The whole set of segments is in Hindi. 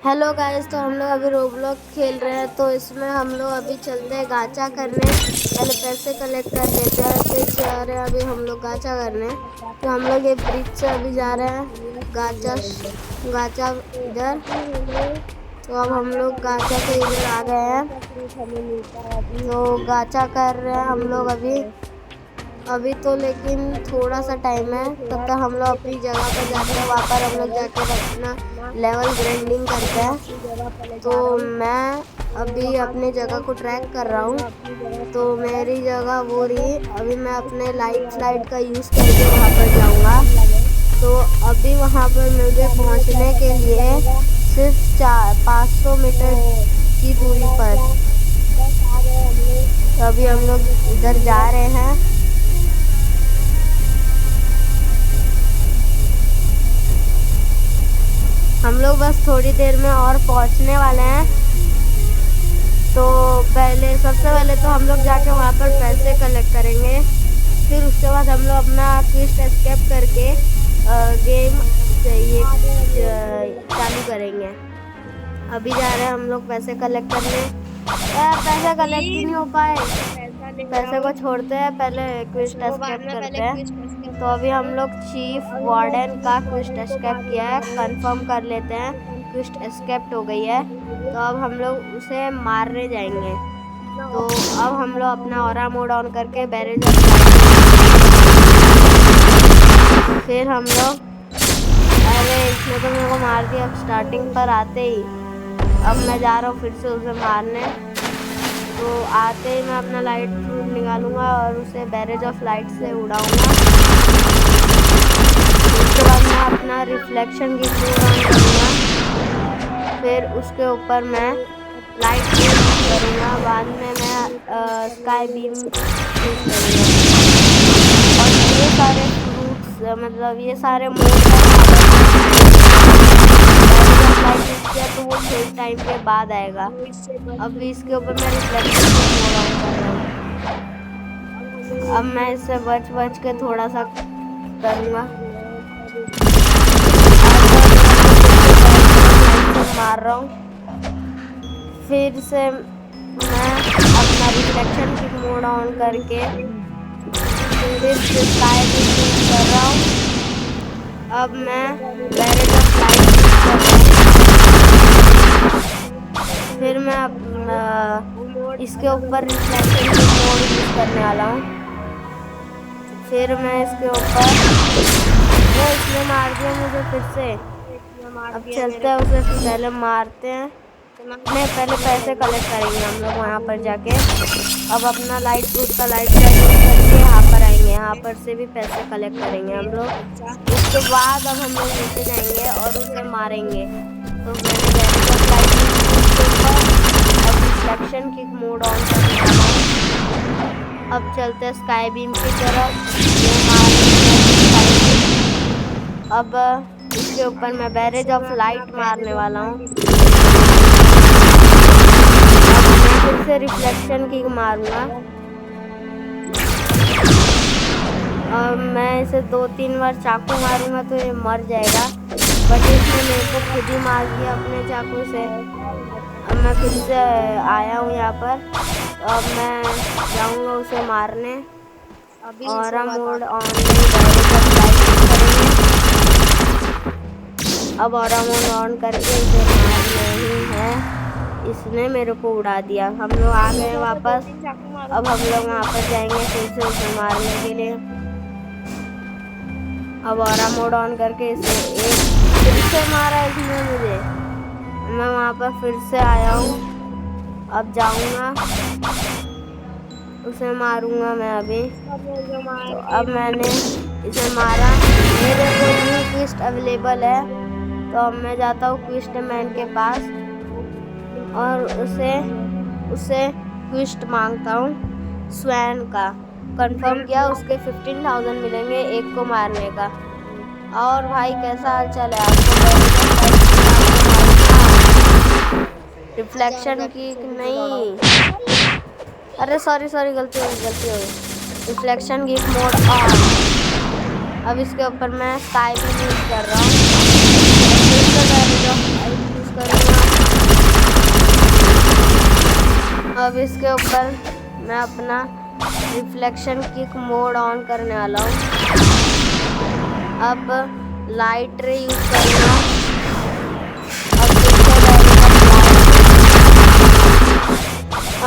हेलो गाइस, तो हम लोग अभी रोब्लॉक खेल रहे हैं। तो इसमें हम लोग अभी चलते हैं गाचा करने। पहले पैसे कलेक्ट कर लेते हैं, फिर जा रहे हैं अभी हम लोग गाचा करने। तो हम लोग ये ब्रिज से अभी जा रहे हैं गाचा गाचा इधर। तो अब हम लोग गाचा के इधर आ गए हैं। तो गाचा कर रहे हैं हम लोग अभी तो, लेकिन थोड़ा सा टाइम है। तब तक हम लोग अपनी जगह पर जाते हैं। वहाँ पर हम लोग जाके अपना लेवल ग्राइंडिंग करते हैं। तो मैं अभी अपनी जगह को ट्रैक कर रहा हूँ। तो मेरी जगह वो रही। अभी मैं अपने लाइट का यूज़ करके वहाँ पर जाऊँगा। तो अभी वहाँ पर मुझे पहुँचने के लिए सिर्फ 500 मीटर की दूरी पर। तो अभी हम लोग इधर जा रहे हैं। हम लोग बस थोड़ी देर में और पहुंचने वाले हैं। तो सबसे पहले तो हम लोग जाके वहाँ पर पैसे कलेक्ट करेंगे। फिर उसके बाद हम लोग अपना क्विस्ट एस्केप करके गेम ये चालू करेंगे। अभी जा रहे हैं हम लोग पैसे कलेक्ट करने। पैसे कलेक्ट ही नहीं हो पाए। पैसे को छोड़ते हैं, पहले क्विस्ट एस्केप करते हैं। तो अभी हम लोग चीफ वार्डन का क्विस्ट एस्केप किया है, कंफर्म कर लेते हैं। क्विस्ट एस्केप्ट हो गई है। तो अब हम लोग उसे मारने जाएंगे। तो अब हम लोग अपना ऑरा मोड ऑन करके बैरेज फिर हम लोग, अरे इसने तो मेरे को मार दिया स्टार्टिंग पर आते ही। अब मैं जा रहा हूँ फिर से उसे मारने। तो आते ही मैं अपना लाइट फ्रूट निकालूंगा और उसे बैरेज ऑफ लाइट से उड़ाऊंगा। उसके बाद मैं अपना रिफ्लेक्शन की फ्रूट ऑन करूँगा। फिर उसके ऊपर मैं लाइट यूज करूँगा। बाद में मैं स्काई बीम यूज करूँगा। और ये सारे फ्रूट्स, मतलब ये सारे तो वो थोड़ी टाइम के बाद आएगा। अब इसके ऊपर मैं रिफ्लेक्शन मोड ऑन कर रहा हूँ। अब मैं इससे बच के थोड़ा सा करूँगा। मार रहा हूँ। फिर से मैं अपना रिफ्लेक्शन की मोड ऑन करके फिर से स्काई बीम यूज कर रहा हूँ। अब मैं बैरेज ऑफ लाइट यूज कर रहा हूँ। फिर मैं इसके ऊपर रिफ्लेक्शन की मोड यूज करने वाला हूँ। फिर मैं इसके ऊपर, इसने मार दिया मुझे फिर से। अब चलते हैं उसे पहले मारते हैं। नहीं, पहले पैसे कलेक्ट करेंगे हम लोग वहाँ पर जाके। अब अपना लाइट फ्रूट का लाइट का यूज करके यहाँ पर आएंगे। यहाँ पर से भी पैसे कलेक्ट करेंगे हम लोग। उसके बाद अब हम लोग नीचे जाएंगे और उसे मारेंगे। तो मैंने बैरेज ऑफ लाइट के ऊपर अब रिफ्लेक्शन की मोड ऑन करने वाला हूँ। अब चलते हैं स्काई बीम की तरफ। ये मारेंगे। अब इसके ऊपर मैं बैरेज ऑफ लाइट मारने वाला हूँ। फिर से रिफ्लेक्शन की मारूंगा। अब मैं इसे 2-3 बार चाकू मारूंगा तो ये मर जाएगा। बट इसने मेरे को खुद ही मार दिया अपने चाकू से। अब मैं फिर से आया हूँ यहाँ पर। तो अब मैं जाऊँगा उसे मारने। ऑरा मोड ऑन करेंगे। अब ऑरा मोड ऑन करके इसे मारना ही है। इसने मेरे को उड़ा दिया। हम लोग आ गए वापस। अब हम लोग वहाँ पर जाएंगे फिर से उसे मारने के लिए। अब ऑरा मोड ऑन करके इसे फिर से मारा इसने मुझे। मैं वहाँ पर फिर से आया हूँ। अब जाऊँगा उसे मारूंगा मैं अभी। तो अब मैंने इसे मारा। मेरे को न्यू क्विस्ट अवेलेबल है। तो अब मैं जाता हूँ क्विस्ट मैन के पास और उसे क्विस्ट मांगता हूँ स्वैन का। कंफर्म किया, उसके 15,000 मिलेंगे एक को मारने का। और भाई कैसा हाल चाल है आपको? रिफ्लेक्शन की नहीं, अरे सॉरी गलती हो गई। रिफ्लेक्शन की मोड ऑन। अब इसके ऊपर मैं स्काई भी यूज कर रहा हूँ। यूज करूँगा। अब इसके ऊपर मैं अपना रिफ्लेक्शन किक मोड ऑन करने वाला हूँ। अब लाइट रे यूज करूँगा।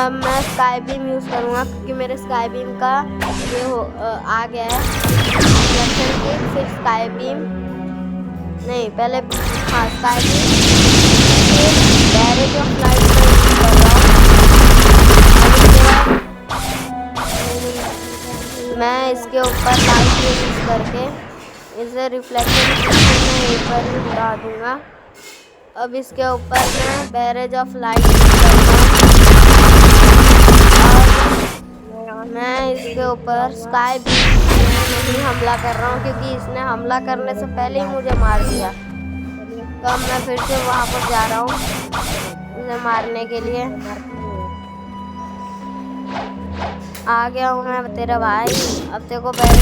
अब मैं स्काई बीम यूज करूँगा क्योंकि मेरे स्काई बीम का ये आ गया है रिफ्लेक्शन किक, फिर स्काई बीम नहीं, पहले हाँ स्काई बीम, फिर बैरेज ऑफ लाइट का यूज कर रहा हूँ। मैं इसके ऊपर लाइट यूज करके इसे रिफ्लेक्शन में एक बार ही उड़ा दूंगा। अब इसके ऊपर मैं बैरेज ऑफ लाइट यूज करूँगा और मैं इसके ऊपर स्काई बीम नहीं हमला कर रहा हूँ क्योंकि इसने हमला करने से पहले ही मुझे मार दिया। तो अब मैं फिर से वहाँ पर जा रहा हूँ उसे मारने के लिए। आ गया हूँ मैं तेरा भाई, अब तेरे को पहले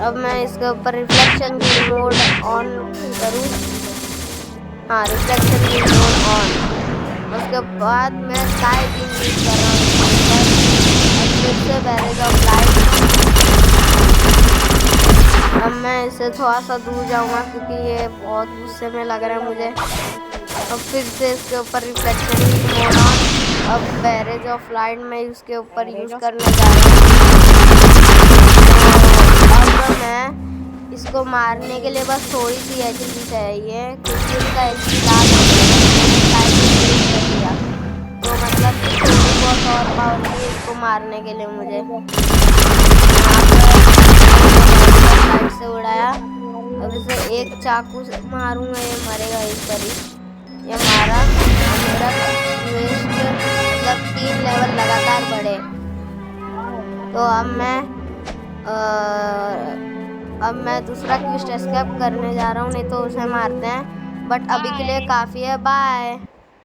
अब मैं इसके ऊपर रिफ्लेक्शन की मोड ऑन करूँ। हाँ रिफ्लेक्शन की मोड ऑन। उसके बाद मैं स्काई बीम यूज कर रहा हूँ फिर से बैरेज ऑफ लाइट। अब मैं इससे थोड़ा सा दूर जाऊँगा क्योंकि ये बहुत गुस्से में लग रहा है मुझे। अब फिर से इसके ऊपर रिफ्लेक्शन की मोड ऑन। अब बैरेज ऑफ लाइट में इसके ऊपर यूज करने जा रहा हूँ। अब मैं इसको मारने के लिए बस थोड़ी सी एचपी चाहिए क्योंकि इसका एचपी लाल हो गया। तो मतलब कि थोड़ी बहुत और पावर चाहिए इसको मारने के लिए मुझे। लाइट से उड़ाया। अब इसे एक चाकू से मारूंगा, ये मरेगा इस पर ही। ये मारा, मेरा वेस्ट मतलब 3 लेवल लगातार बढ़े। तो अब मैं दूसरा क्वेस्ट एस्केप करने जा रहा हूँ, नहीं तो उसे मारते हैं। बट अभी के लिए काफ़ी है, बाय।